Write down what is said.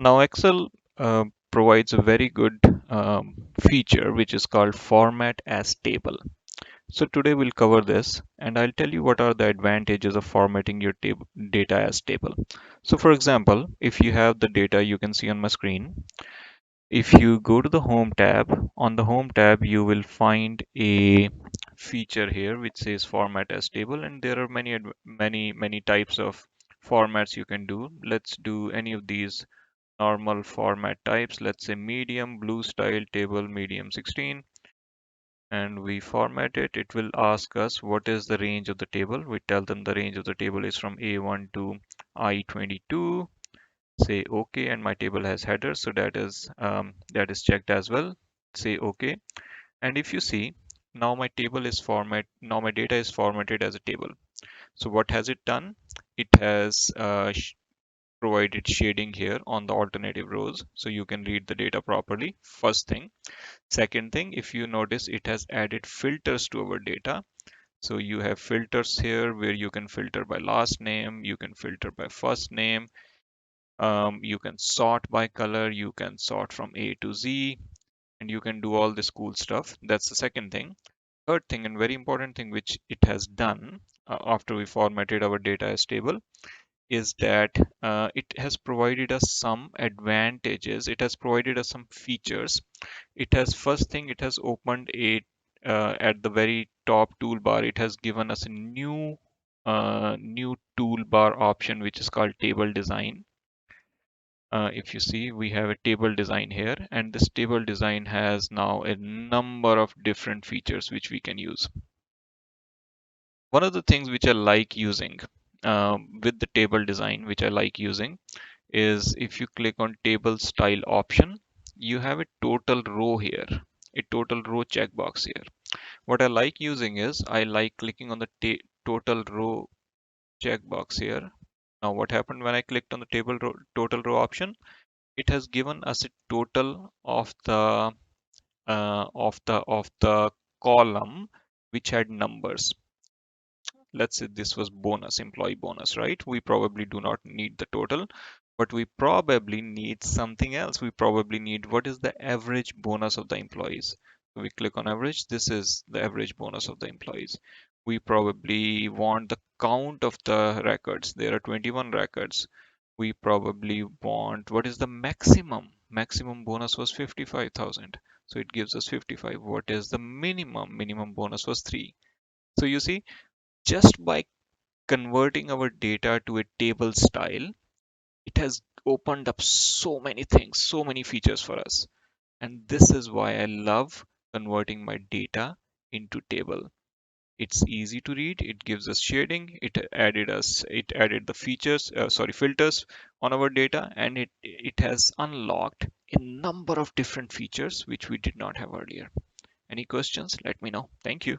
Now Excel provides a very good feature which is called format as table. So today we'll cover this and I'll tell you what are the advantages of formatting your table data as table. So for example, if you have the data you can see on my screen, if you go to the home tab, on the home tab you will find a feature here which says format as table, and there are many types of formats you can do. Let's do any of these normal format types. Let's say medium, blue style table, medium 16, and we format it. It will ask us what is the range of the table. We tell them the range of the table is from A1 to I22. Say OK, and my table has headers, so that is checked as well. Say OK, and if you see, now my table is now my data is formatted as a table. So what has it done? It has provided shading here on the alternative rows so you can read the data properly. First thing. Second thing, if you notice, it has added filters to our data. So you have filters here where you can filter by last name, you can filter by first name, you can sort by color, you can sort from A to Z, and you can do all this cool stuff. That's the second thing. Third thing, and very important thing which it has done after we formatted our data as table, is that it has provided us some advantages. It has provided us some features. It has, first thing, it has opened a at the very top toolbar, it has given us a new toolbar option which is called table design. If you see, we have a table design here, and this table design has now a number of different features which we can use. One of the things which I like using with the table design, which I like using, is if you click on table style option, you have a total row here, a total row checkbox here. What I like using is I like clicking on the total row checkbox here. Now, what happened when I clicked on the total row option? It has given us a total of the column which had numbers. Let's say this was bonus, employee bonus, right? We probably do not need the total, but we probably need something else. We probably need what is the average bonus of the employees. So we click on average. This is the average bonus of the employees. We probably want the count of the records. There are 21 records. We probably want what is the maximum bonus was 55,000, so it gives us 55. What is the minimum bonus was 3. So you see, just by converting our data to a table style, it has opened up so many things, so many features for us. And this is why I love converting my data into table. It's easy to read, it gives us shading, it added the filters on our data, and it has unlocked a number of different features which we did not have earlier. Any questions? Let me know. Thank you.